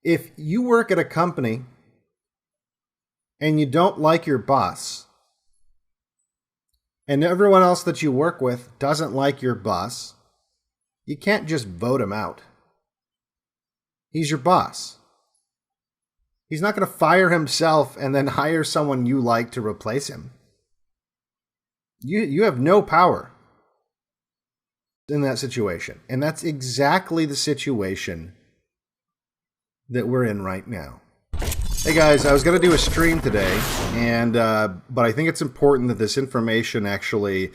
If you work at a company and you don't like your boss, and everyone else that you work with doesn't like your boss, you can't just vote him out. He's your boss. He's not going to fire himself and then hire someone you like to replace him. You have no power in that situation. And that's exactly the situation that we're in right now. Hey guys, I was going to do a stream today, but I think it's important that this information actually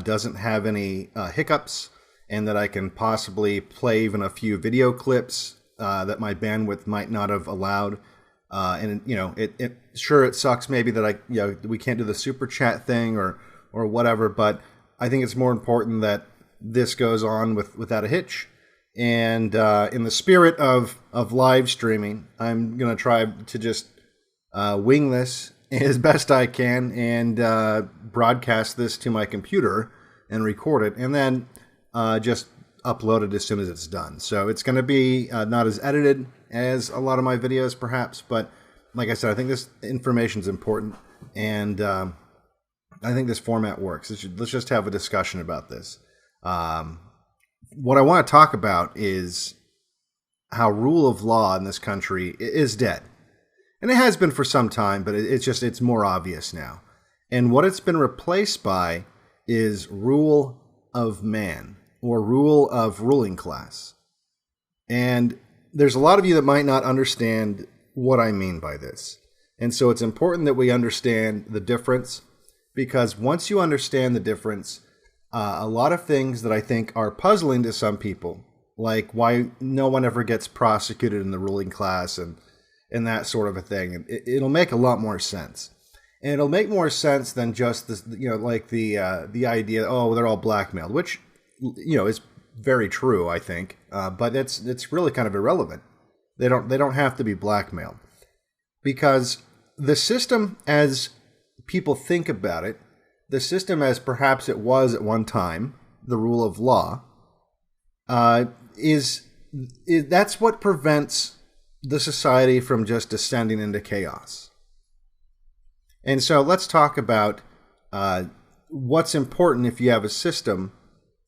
doesn't have any hiccups, and that I can possibly play even a few video clips that my bandwidth might not have allowed. And you know, it sucks maybe that we can't do the super chat thing or whatever, but I think it's more important that this goes on without a hitch. And in the spirit of live streaming, I'm going to try to just wing this as best I can and broadcast this to my computer and record it, and then just upload it as soon as it's done. So it's going to be not as edited as a lot of my videos, perhaps, but like I said, I think this information is important, and I think this format works. Let's just have a discussion about this. What I want to talk about is how rule of law in this country is dead. And it has been for some time, but it's more obvious now. And what it's been replaced by is rule of man, or rule of ruling class. And there's a lot of you that might not understand what I mean by this. And so it's important that we understand the difference, because once you understand the difference, a lot of things that I think are puzzling to some people, like why no one ever gets prosecuted in the ruling class and that sort of a thing, it'll make a lot more sense. And it'll make more sense than just this, like the idea, oh, they're all blackmailed, which, is very true, I think. But it's really kind of irrelevant. They don't have to be blackmailed, because the system, as people think about it, the system as perhaps it was at one time, the rule of law, is that's what prevents the society from just descending into chaos. And so let's talk about what's important if you have a system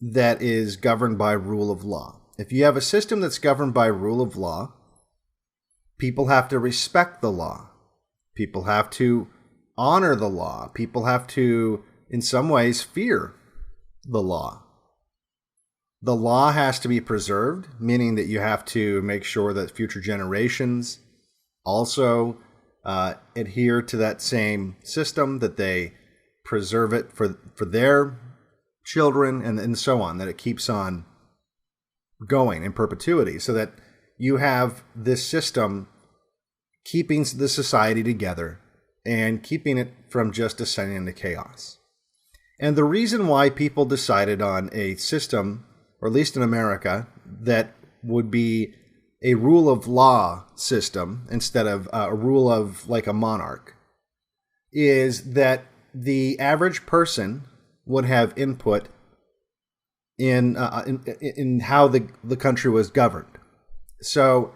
that is governed by rule of law. If you have a system that's governed by rule of law, people have to respect the law. People have to honor the law. People have to, in some ways, fear the law. The law has to be preserved, meaning that you have to make sure that future generations also adhere to that same system, that they preserve it for their children, and so on, that it keeps on going in perpetuity, so that you have this system keeping the society together and keeping it from just descending into chaos. And the reason why people decided on a system, or at least in America, that would be a rule of law system instead of a rule of like a monarch, is that the average person would have input in how the country was governed. So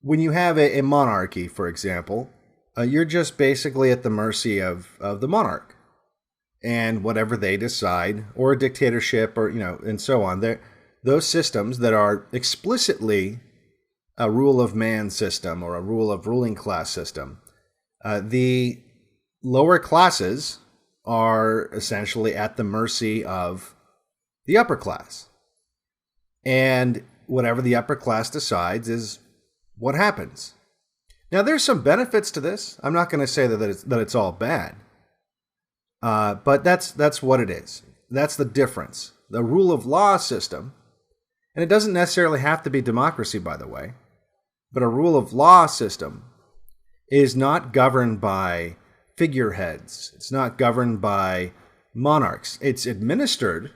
when you have a monarchy, for example, you're just basically at the mercy of the monarch and whatever they decide, or a dictatorship, or and so on. Those systems that are explicitly a rule of man system or a rule of ruling class system, the lower classes are essentially at the mercy of the upper class. And whatever the upper class decides is what happens. Now, there's some benefits to this. I'm not going to say that it's all bad. But that's what it is. That's the difference. The rule of law system, and it doesn't necessarily have to be democracy, by the way, but a rule of law system is not governed by figureheads. It's not governed by monarchs. It's administered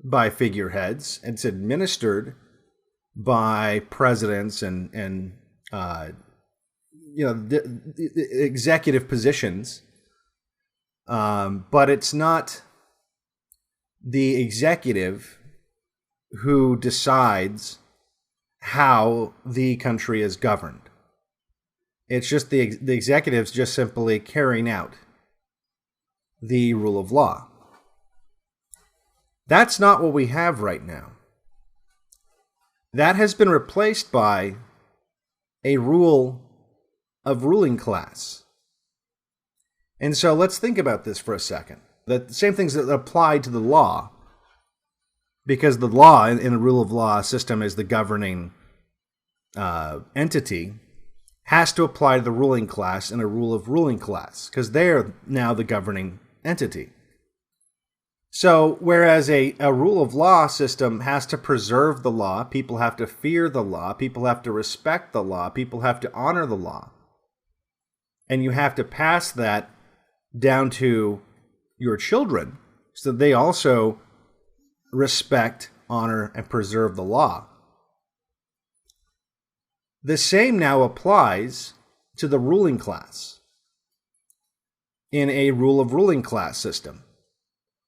by figureheads. It's administered by presidents and the executive positions. But it's not the executive who decides how the country is governed. It's just the executives just simply carrying out the rule of law. That's not what we have right now. That has been replaced by a rule of ruling class. And so let's think about this for a second. The same things that apply to the law, because the law in a rule of law system is the governing entity, has to apply to the ruling class in a rule of ruling class, because they're now the governing entity. So whereas a rule of law system has to preserve the law, people have to fear the law, people have to respect the law, people have to honor the law, and you have to pass that down to your children so that they also respect, honor, and preserve the law. The same now applies to the ruling class in a rule of ruling class system.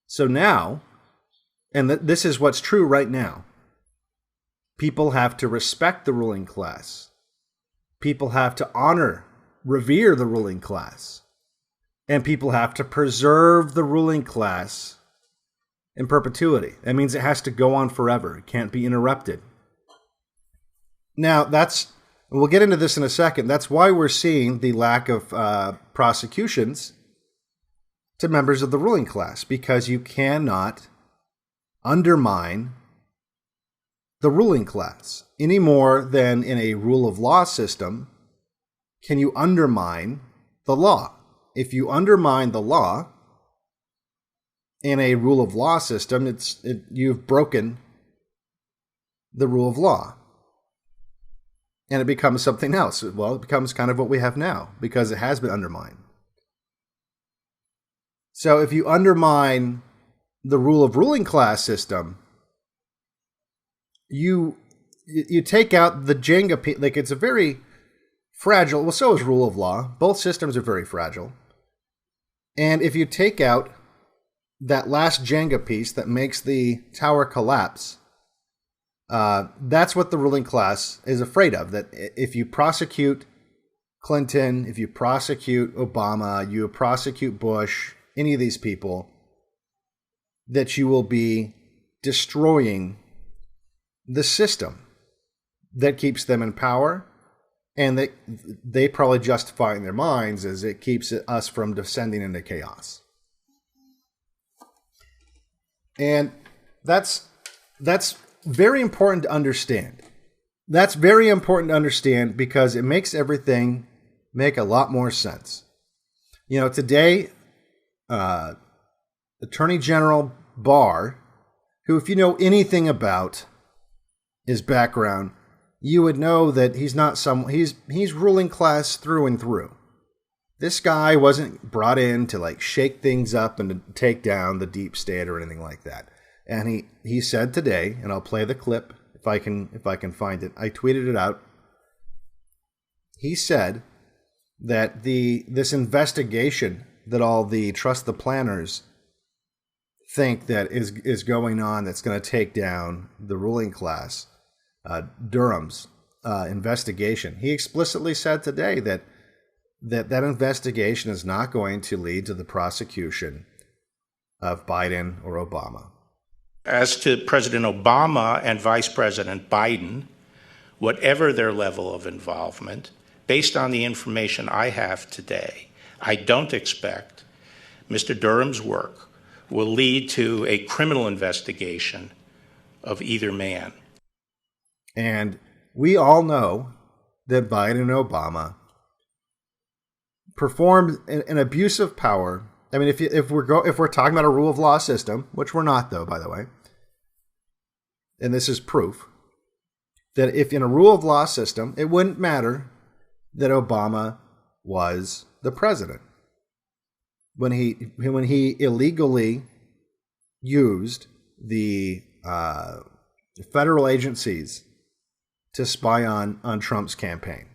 So now, and this is what's true right now, people have to respect the ruling class. People have to honor, revere the ruling class. And people have to preserve the ruling class in perpetuity. That means it has to go on forever. It can't be interrupted. Now, we'll get into this in a second. That's why we're seeing the lack of prosecutions to members of the ruling class, because you cannot undermine the ruling class any more than in a rule of law system can you undermine the law. If you undermine the law in a rule of law system, you've broken the rule of law. And it becomes something else. Well, it becomes kind of what we have now, because it has been undermined. So if you undermine the rule of ruling class system, you take out the Jenga piece. Like, it's a very fragile, well, so is rule of law. Both systems are very fragile. And if you take out that last Jenga piece that makes the tower collapse, that's what the ruling class is afraid of. That if you prosecute Clinton, if you prosecute Obama, you prosecute Bush, any of these people, that you will be destroying the system that keeps them in power, and that they probably justify in their minds as it keeps us from descending into chaos. And that's very important to understand. That's very important to understand because it makes everything make a lot more sense. You know, today, Attorney General Barr, who, if you know anything about his background, you would know that he's not he's ruling class through and through. This guy wasn't brought in to like shake things up and to take down the deep state or anything like that. And he said today, and I'll play the clip if I can find it. I tweeted it out. He said that this investigation that all the Trust the Planners think that is going on, that's going to take down the ruling class, Durham's investigation. He explicitly said today that investigation is not going to lead to the prosecution of Biden or Obama. As to President Obama and Vice President Biden, whatever their level of involvement, based on the information I have today, I don't expect Mr. Durham's work will lead to a criminal investigation of either man. And we all know that Biden and Obama performed an abuse of power. I mean, if we're talking about a rule of law system, which we're not, though, by the way, and this is proof that if in a rule of law system, it wouldn't matter that Obama was the president when he illegally used the federal agencies to spy on Trump's campaign.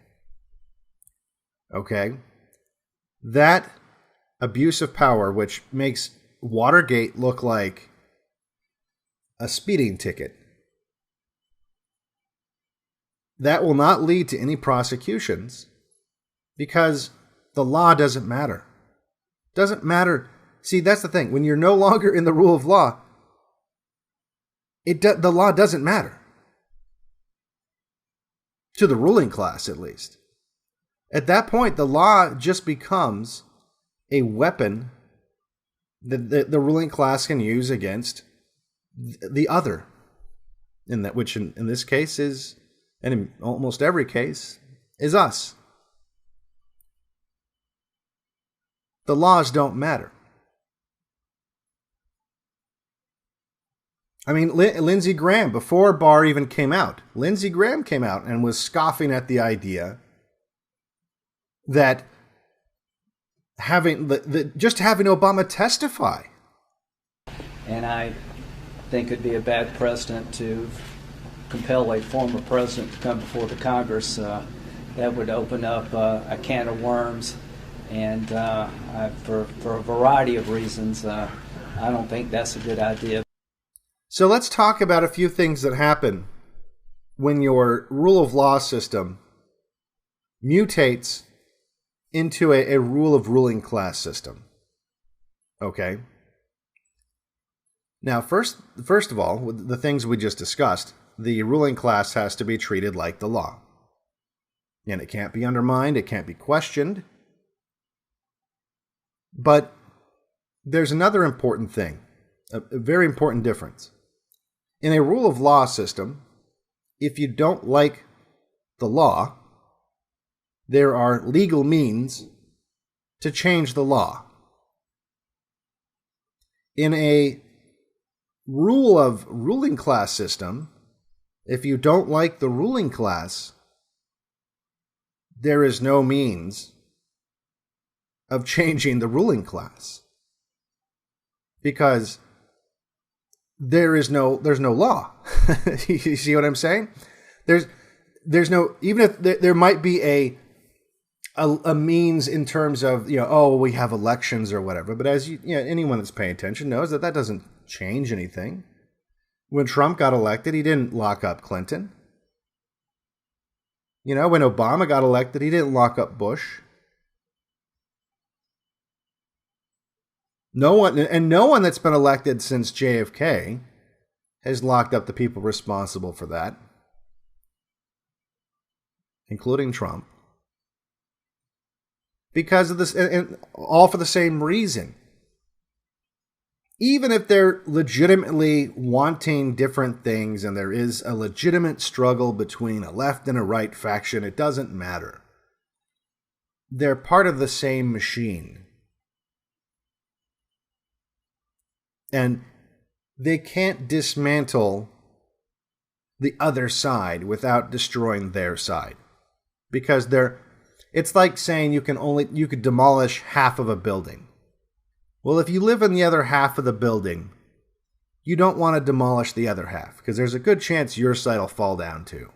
Okay? That abuse of power, which makes Watergate look like a speeding ticket, that will not lead to any prosecutions because the law doesn't matter. Doesn't matter. See, that's the thing. When you're no longer in the rule of law, the law doesn't matter. To the ruling class, at least. At that point, the law just becomes a weapon that the ruling class can use against the other, which in this case is, and in almost every case, is us. The laws don't matter. I mean, Lindsey Graham, before Barr even came out, Lindsey Graham came out and was scoffing at the idea that just having Obama testify. And I think it'd be a bad precedent to compel a former president to come before the Congress. That would open up a can of worms, and for a variety of reasons, I don't think that's a good idea. So let's talk about a few things that happen when your rule of law system mutates into a rule of ruling class system. Okay? Now, first of all, with the things we just discussed, the ruling class has to be treated like the law. And it can't be undermined, it can't be questioned. But there's another important thing, a very important difference. In a rule of law system, if you don't like the law, there are legal means to change the law. In a rule of ruling class system, if you don't like the ruling class, there is no means of changing the ruling class. Because there's no law. You see what I'm saying? There's no, even if there might be a means in terms of, we have elections or whatever, but as anyone that's paying attention knows that doesn't change anything. When Trump got elected, he didn't lock up Clinton. When Obama got elected, he didn't lock up Bush. No one that's been elected since JFK has locked up the people responsible for that, including Trump. Because of this, and all for the same reason. Even if they're legitimately wanting different things and there is a legitimate struggle between a left and a right faction, it doesn't matter. They're part of the same machine. And they can't dismantle the other side without destroying their side. Because it's like saying you could demolish half of a building. Well, if you live in the other half of the building, you don't want to demolish the other half, because there's a good chance your side will fall down too.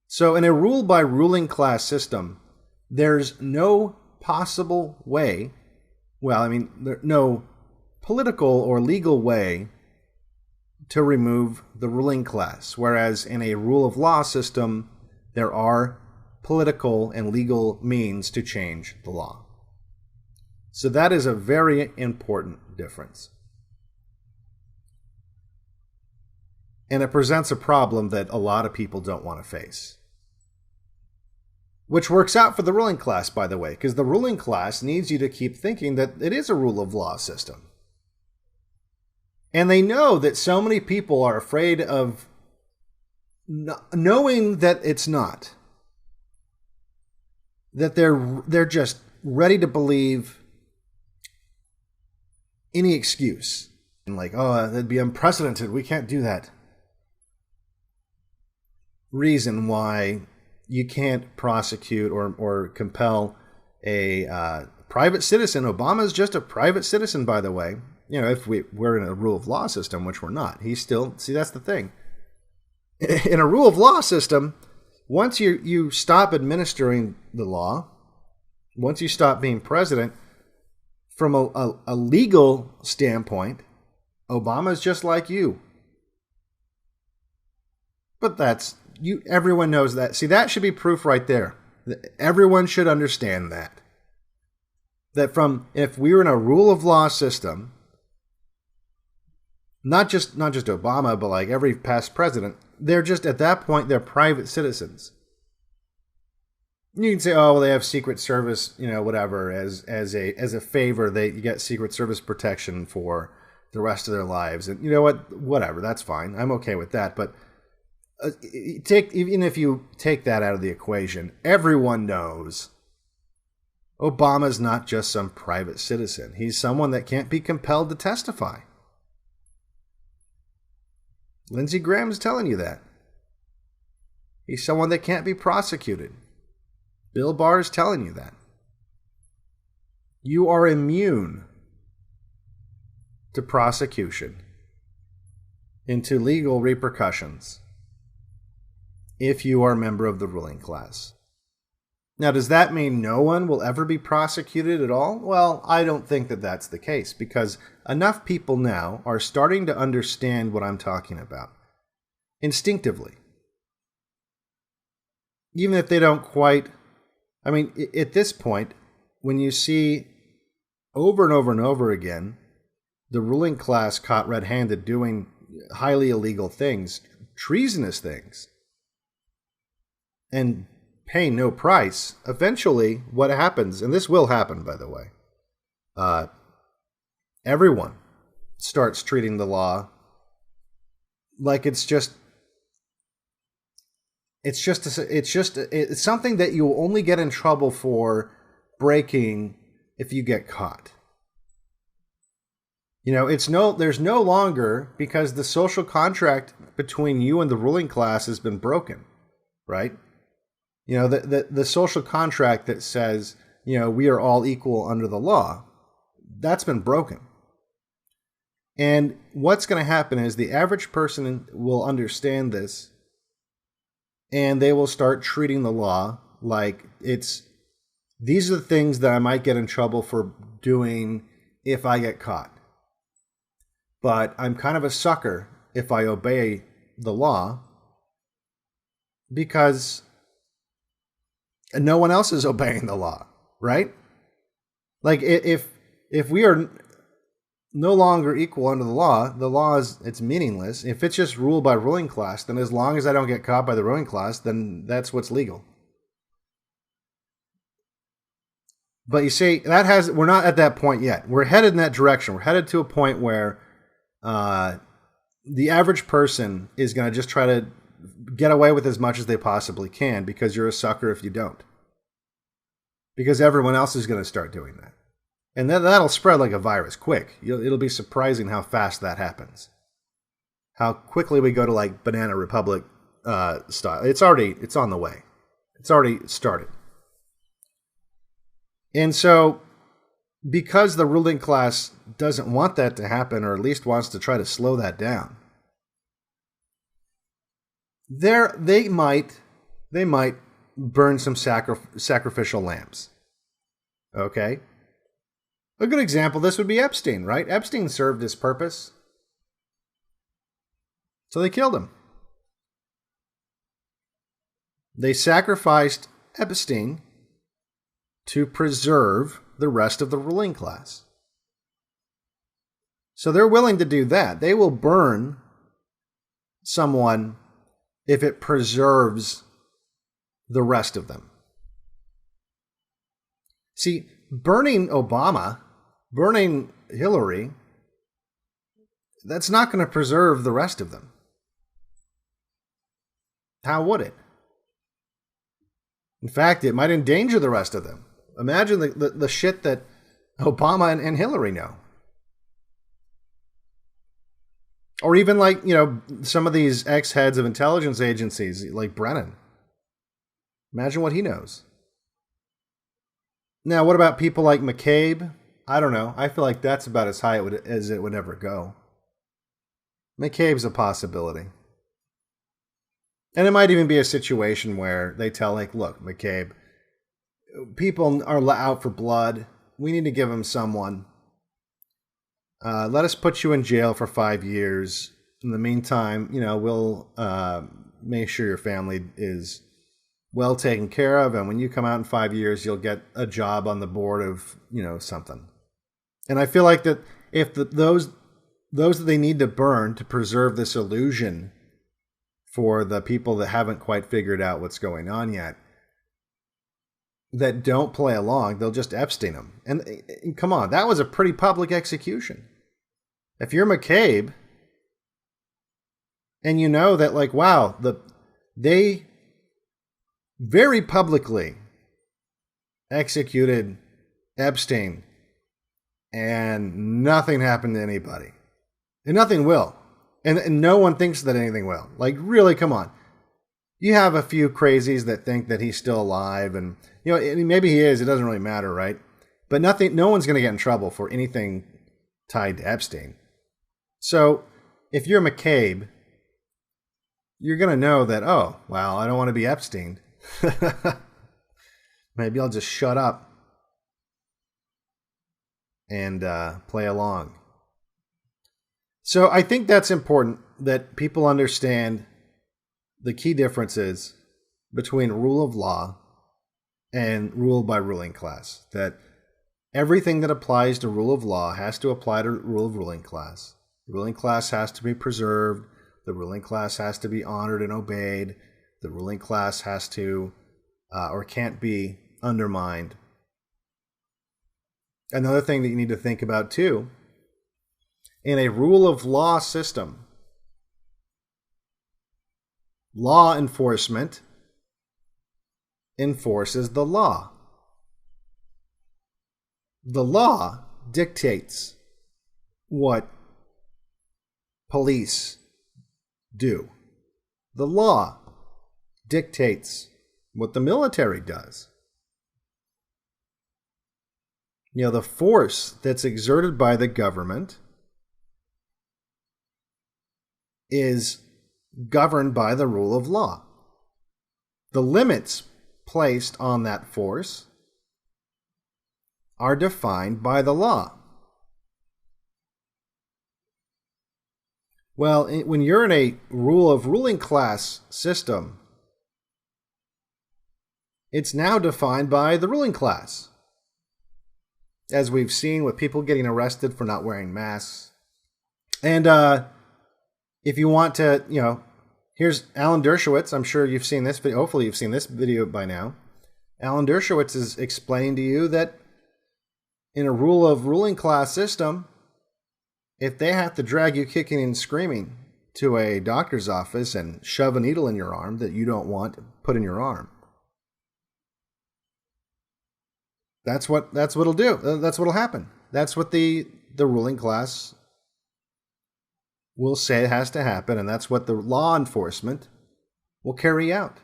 So in a rule by ruling class system, there's no possible way, no political or legal way to remove the ruling class. Whereas in a rule of law system, there are political and legal means to change the law. So that is a very important difference. And it presents a problem that a lot of people don't want to face. Which works out for the ruling class, by the way, because the ruling class needs you to keep thinking that it is a rule of law system. And they know that so many people are afraid of knowing that it's not. That they're just ready to believe any excuse. And that'd be unprecedented. We can't do that. Reason why you can't prosecute or compel a private citizen. Obama's just a private citizen, by the way. If we're in a rule of law system, which we're not. He's still, see, that's the thing. In a rule of law system, once you stop administering the law, once you stop being president, from a legal standpoint, Obama's just like you. But that's everyone knows that. See, that should be proof right there. Everyone should understand that. That if we were in a rule of law system, not just Obama, but like every past president, they're just at that point they're private citizens. You can say, oh, well, they have Secret Service, whatever, as a favor, you get Secret Service protection for the rest of their lives, and you know what, whatever, that's fine. I'm okay with that. But even if you take that out of the equation, everyone knows Obama's not just some private citizen. He's someone that can't be compelled to testify. Lindsey Graham's telling you that. He's someone that can't be prosecuted. Bill Barr's telling you that. You are immune to prosecution and to legal repercussions if you are a member of the ruling class. Now, does that mean no one will ever be prosecuted at all? Well, I don't think that that's the case, because enough people now are starting to understand what I'm talking about instinctively. Even if they don't quite... I mean, at this point, when you see over and over and over again the ruling class caught red-handed doing highly illegal things, treasonous things, and pay no price, eventually what happens, and this will happen, by the way, everyone starts treating the law like it's something that you will only get in trouble for breaking if you get caught. There's no longer, because the social contract between you and the ruling class has been broken, right? The social contract that says, we are all equal under the law, that's been broken. And what's going to happen is the average person will understand this, and they will start treating the law like these are the things that I might get in trouble for doing if I get caught. But I'm kind of a sucker if I obey the law, because no one else is obeying the law, right? Like if we are no longer equal under the law it's meaningless. If it's just ruled by ruling class, then as long as I don't get caught by the ruling class, then that's what's legal. But you see, we're not at that point yet. We're headed in that direction. We're headed to a point where the average person is going to just try to get away with as much as they possibly can, because you're a sucker if you don't. Because everyone else is going to start doing that. And that'll spread like a virus quick. It'll be surprising how fast that happens. How quickly we go to like Banana Republic style. It's on the way. It's already started. And so, because the ruling class doesn't want that to happen, or at least wants to try to slow that down, they might burn some sacrificial lambs. Okay? A good example of this would be Epstein, right? Epstein served his purpose, so they killed him. They sacrificed Epstein to preserve the rest of the ruling class. So they're willing to do that. They will burn someone if it preserves the rest of them. See, burning Obama, burning Hillary, that's not going to preserve the rest of them. How would it? In fact, it might endanger the rest of them. Imagine the shit that Obama and Hillary know. Or even like, some of these ex-heads of intelligence agencies, like Brennan. Imagine what he knows. Now, what about people like McCabe? I don't know. I feel like that's about as high as it would ever go. McCabe's a possibility. And it might even be a situation where they tell, like, look, McCabe, people are out for blood. We need to give them someone. Let us put you in jail for 5 years. In the meantime, we'll make sure your family is well taken care of, and when you come out in 5 years, you'll get a job on the board of, something. And I feel like that if those that they need to burn to preserve this illusion for the people that haven't quite figured out what's going on yet, that don't play along, they'll just Epstein them. And come on, that was a pretty public execution. If you're McCabe, and you know that, like, wow, they very publicly executed Epstein, and nothing happened to anybody. And nothing will. And no one thinks that anything will. Like, really, come on. You have a few crazies that think that he's still alive, and maybe he is, it doesn't really matter, right? But no one's going to get in trouble for anything tied to Epstein. So, if you're McCabe, you're going to know that, oh, well, I don't want to be Epstein. Maybe I'll just shut up and play along. So I think that's important, that people understand the key differences between rule of law and rule by ruling class. That everything that applies to rule of law has to apply to rule of ruling class. The ruling class has to be preserved. The ruling class has to be honored and obeyed. The ruling class has to or can't be undermined. Another thing that you need to think about too, in a rule of law system, law enforcement enforces the law. The law dictates what police do. The law dictates what the military does. The force that's exerted by the government is governed by the rule of law. The limits placed on that force are defined by the law. Well, when you're in a rule of ruling class system, it's now defined by the ruling class. As we've seen with people getting arrested for not wearing masks. And if you want to, here's Alan Dershowitz. I'm sure you've seen this video. Hopefully you've seen this video by now. Alan Dershowitz is explaining to you that in a rule of ruling class system, if they have to drag you kicking and screaming to a doctor's office and shove a needle in your arm that you don't want put in your arm, that's what it'll do. That's what'll happen. That's what the ruling class will say has to happen, and that's what the law enforcement will carry out.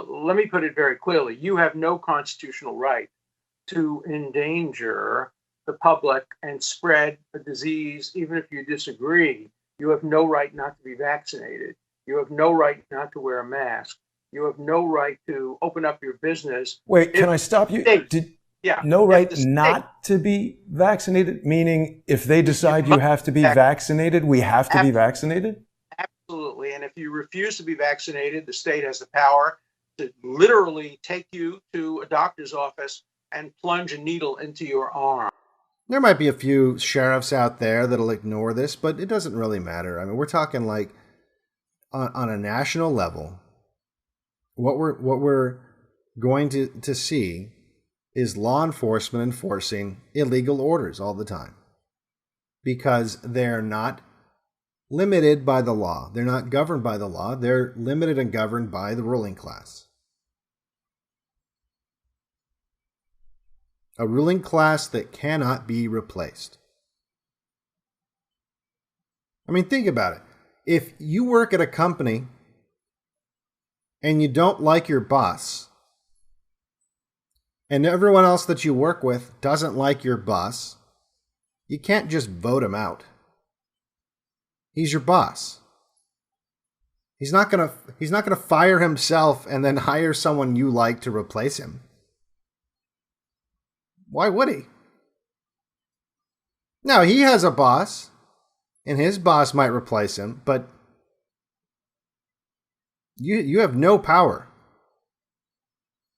Let me put it very clearly. You have no constitutional right to endanger the public and spread a disease, even if you disagree. You have no right not to be vaccinated. You have no right not to wear a mask. You have no right to open up your business. Wait, can I stop you? No right not to be vaccinated? Meaning if they decide you have to be vaccinated, we have to be vaccinated? Absolutely. And if you refuse to be vaccinated, the state has the power to literally take you to a doctor's office and plunge a needle into your arm. There might be a few sheriffs out there that'll ignore this, but it doesn't really matter. I mean, we're talking like on a national level. What we're going to see is law enforcement enforcing illegal orders all the time, because they're not limited by the law. They're not governed by the law. They're limited and governed by the ruling class. A ruling class that cannot be replaced. I mean, think about it. If you work at a company and you don't like your boss, and everyone else that you work with doesn't like your boss, you can't just vote him out. He's your boss. He's not gonna fire himself and then hire someone you like to replace him. Why would he? Now, he has a boss, and his boss might replace him, but You have no power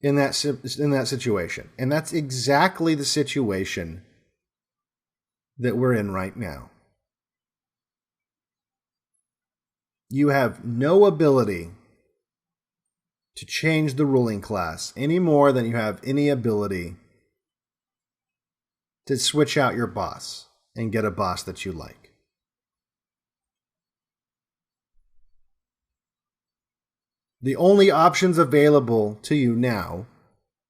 in that situation. And that's exactly the situation that we're in right now. You have no ability to change the ruling class any more than you have any ability to switch out your boss and get a boss that you like. The only options available to you now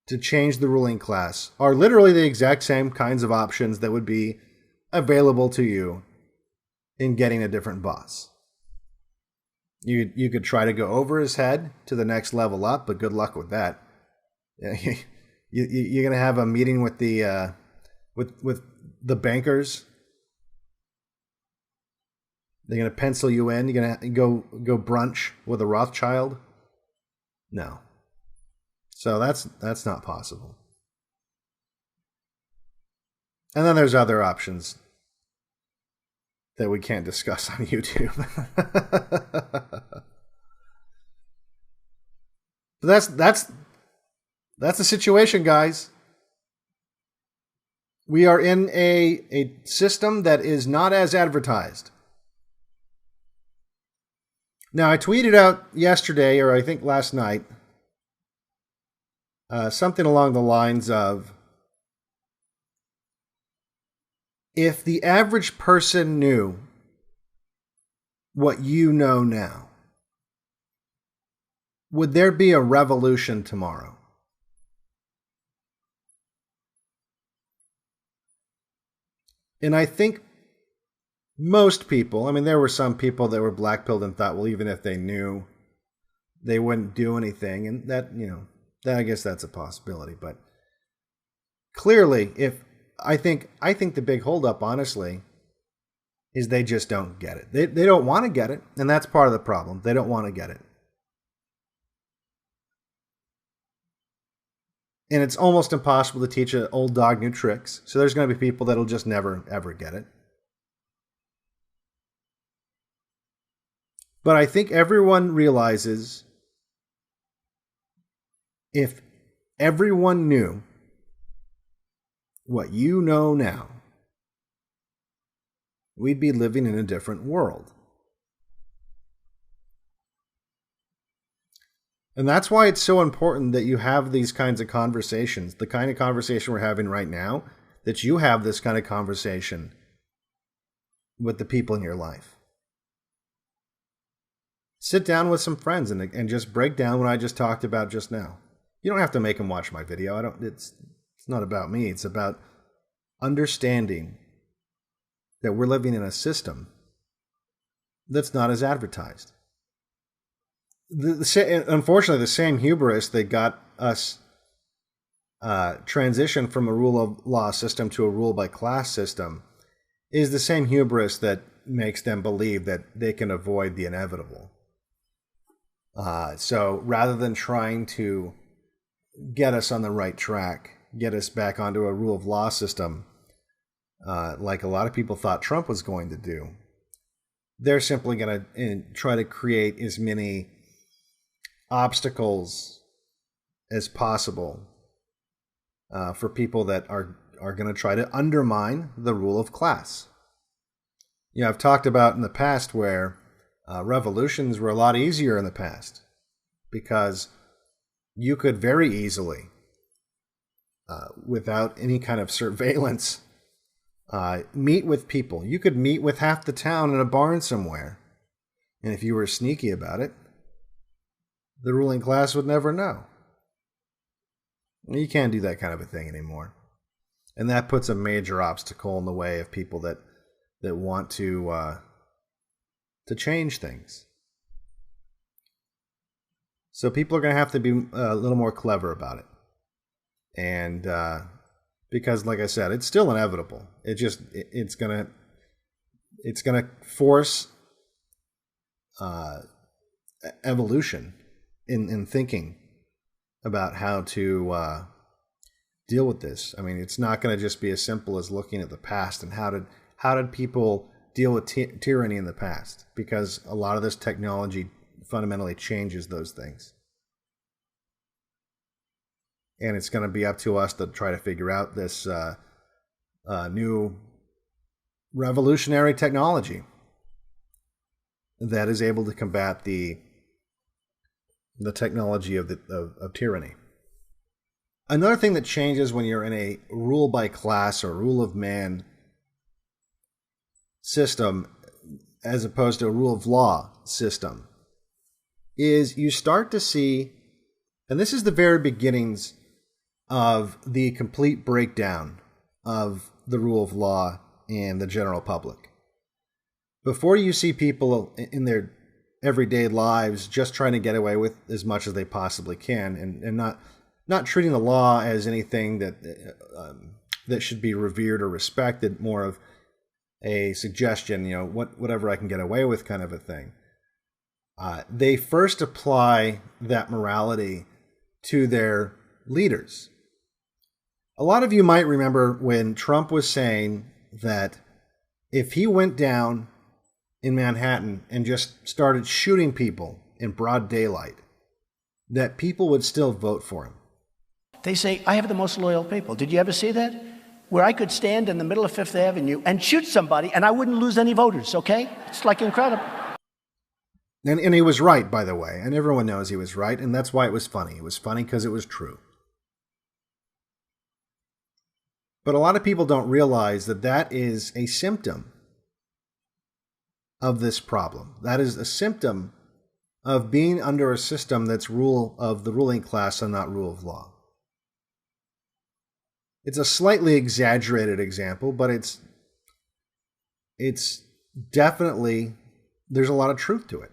to change the ruling class are literally the exact same kinds of options that would be available to you in getting a different boss. You could try to go over his head to the next level up, but good luck with that. You're going to have a meeting with the bankers. They're going to pencil you in. You're going to go brunch with a Rothschild. No. So that's not possible. And then there's other options that we can't discuss on YouTube. But that's the situation, guys. We are in a system that is not as advertised. Now, I tweeted out yesterday, or I think last night, something along the lines of, if the average person knew what you know now, would there be a revolution tomorrow? And I think most people, I mean, there were some people that were blackpilled and thought, well, even if they knew, they wouldn't do anything. And that, I guess that's a possibility. But clearly, I think the big holdup, honestly, is they just don't get it. They don't want to get it, and that's part of the problem. They don't want to get it. And it's almost impossible to teach an old dog new tricks. So there's going to be people that'll just never, ever get it. But I think everyone realizes, if everyone knew what you know now, we'd be living in a different world. And that's why it's so important that you have these kinds of conversations, the kind of conversation we're having right now, that you have this kind of conversation with the people in your life. Sit down with some friends and just break down what I just talked about just now. You don't have to make them watch my video. It's not about me. It's about understanding that we're living in a system that's not as advertised. Unfortunately, the same hubris that got us transition from a rule of law system to a rule by class system is the same hubris that makes them believe that they can avoid the inevitable. So rather than trying to get us on the right track, get us back onto a rule of law system, like a lot of people thought Trump was going to do, they're simply going to try to create as many obstacles as possible for people that are going to try to undermine the rule of class. I've talked about in the past where revolutions were a lot easier in the past because you could very easily, without any kind of surveillance, meet with people. You could meet with half the town in a barn somewhere. And if you were sneaky about it, the ruling class would never know. You can't do that kind of a thing anymore. And that puts a major obstacle in the way of people that want to change things. So people are going to have to be a little more clever about it. And because, like I said, it's still inevitable. It's going to force evolution in thinking about how to deal with this. I mean, it's not going to just be as simple as looking at the past and how did people deal with tyranny in the past, because a lot of this technology fundamentally changes those things. And it's going to be up to us to try to figure out this new revolutionary technology that is able to combat the technology of tyranny. Another thing that changes when you're in a rule by class or rule of man system as opposed to a rule of law system is you start to see, and this is the very beginnings of the complete breakdown of the rule of law and the general public. Before you see people in their everyday lives just trying to get away with as much as they possibly can and not treating the law as anything that should be revered or respected, more of a suggestion, whatever I can get away with kind of a thing. They first apply that morality to their leaders. A lot of you might remember when Trump was saying that if he went down in Manhattan and just started shooting people in broad daylight, that people would still vote for him. They say, I have the most loyal people. Did you ever see that? Where I could stand in the middle of Fifth Avenue and shoot somebody and I wouldn't lose any voters, okay? It's like incredible. And he was right, by the way. And everyone knows he was right, and that's why it was funny. It was funny because it was true. But a lot of people don't realize that that is a symptom of this problem. That is a symptom of being under a system that's rule of the ruling class and not rule of law. It's a slightly exaggerated example, but it's definitely, there's a lot of truth to it.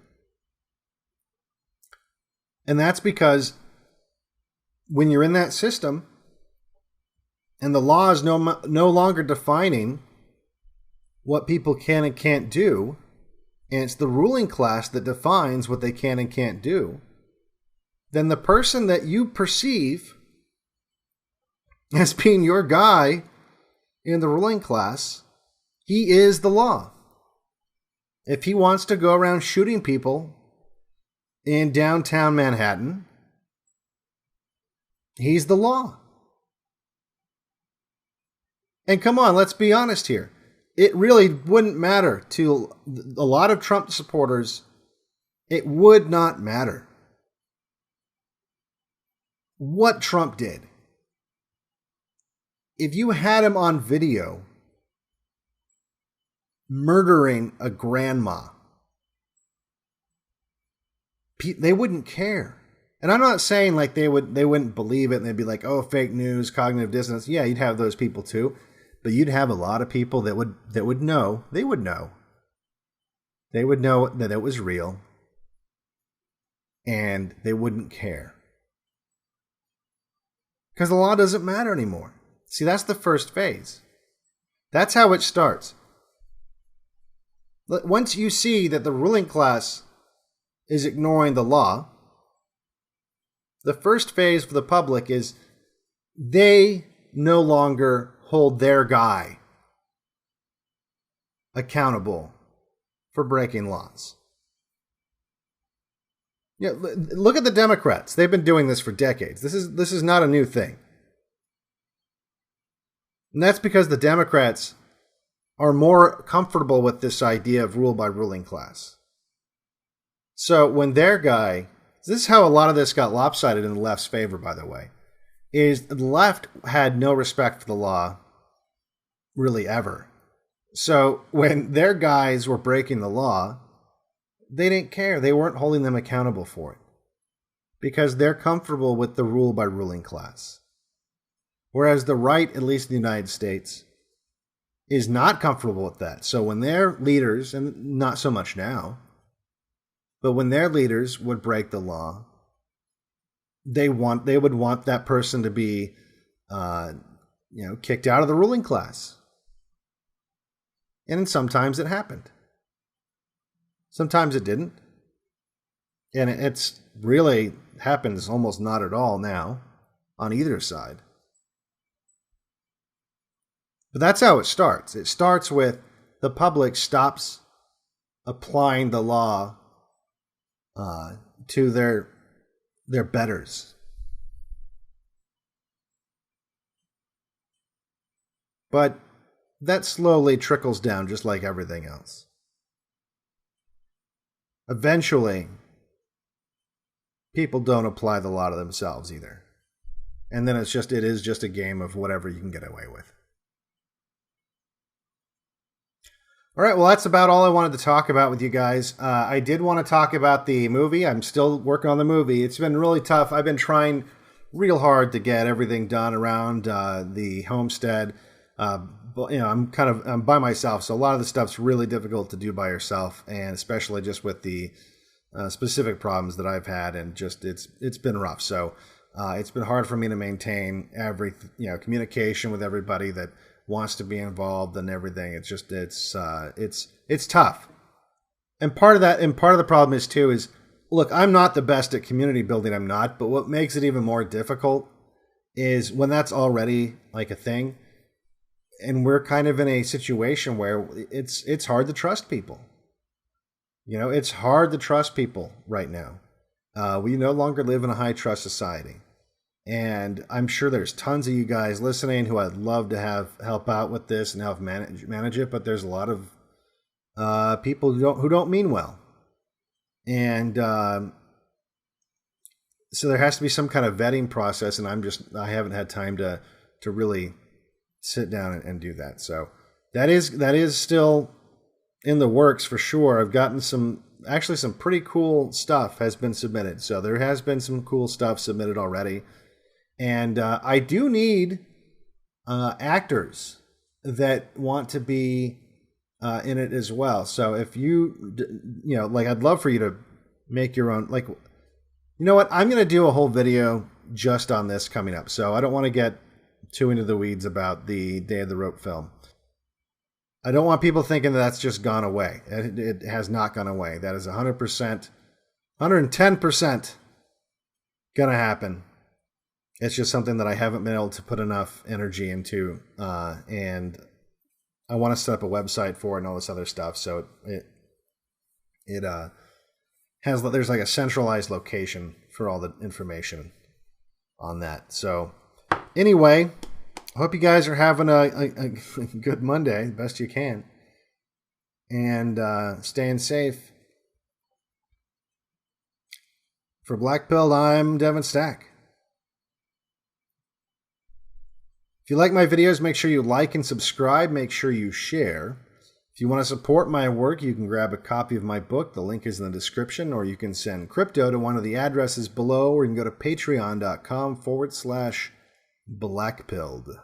And that's because when you're in that system and the law is no longer defining what people can and can't do, and it's the ruling class that defines what they can and can't do, then the person that you perceive as being your guy in the ruling class, he is the law. If he wants to go around shooting people in downtown Manhattan, he's the law. And come on, let's be honest here. It really wouldn't matter to a lot of Trump supporters. It would not matter what Trump did. If you had him on video murdering a grandma, they wouldn't care. And I'm not saying like they wouldn't believe it and they'd be like, oh, fake news, cognitive dissonance. Yeah, you'd have those people too. But you'd have a lot of people that would know. They would know. They would know that it was real. And they wouldn't care. Because the law doesn't matter anymore. See, that's the first phase. That's how it starts. Once you see that the ruling class is ignoring the law, the first phase for the public is they no longer hold their guy accountable for breaking laws. Yeah, look at the Democrats. They've been doing this for decades. This is not a new thing. And that's because the Democrats are more comfortable with this idea of rule by ruling class. So when their guy, this is how a lot of this got lopsided in the left's favor, by the way, is the left had no respect for the law really ever. So when their guys were breaking the law, they didn't care. They weren't holding them accountable for it because they're comfortable with the rule by ruling class. Whereas the right, at least in the United States, is not comfortable with that. So when their leaders, and not so much now, but when their leaders would break the law, they would want that person to be, kicked out of the ruling class. And sometimes it happened. Sometimes it didn't. And it's really happens almost not at all now on either side. But that's how it starts. It starts with the public stops applying the law to their betters. But that slowly trickles down just like everything else. Eventually, people don't apply the law to themselves either. And then it is just a game of whatever you can get away with. All right, well, that's about all I wanted to talk about with you guys. I did want to talk about the movie. I'm still working on the movie. It's been really tough. I've been trying real hard to get everything done around the homestead. But, I'm by myself, so a lot of the stuff's really difficult to do by yourself, and especially just with the specific problems that I've had, and just it's been rough. So it's been hard for me to maintain communication with everybody that wants to be involved and everything. It's tough. And part of the problem is look, I'm not the best at community building. I'm not, but what makes it even more difficult is when that's already like a thing, and we're kind of in a situation where it's hard to trust people. It's hard to trust people right now. We no longer live in a high trust society. And I'm sure there's tons of you guys listening who I'd love to have help out with this and help manage it, but there's a lot of people who don't mean well. And so there has to be some kind of vetting process, and I haven't had time to really sit down and do that. So that is still in the works for sure. I've gotten some pretty cool stuff has been submitted. So there has been some cool stuff submitted already. And I do need actors that want to be in it as well. So if I'd love for you to make your own, you know what? I'm going to do a whole video just on this coming up. So I don't want to get too into the weeds about the Day of the Rope film. I don't want people thinking that's just gone away. It has not gone away. That is 100%, 110% going to happen. It's just something that I haven't been able to put enough energy into, and I want to set up a website for it and all this other stuff. So there's like a centralized location for all the information on that. So anyway, I hope you guys are having a good Monday, the best you can, and staying safe. For BlackPilled, I'm Devin Stack. If you like my videos, make sure you like and subscribe. Make sure you share. If you want to support my work, you can grab a copy of my book. The link is in the description, or you can send crypto to one of the addresses below, or you can go to patreon.com/BlackPilled.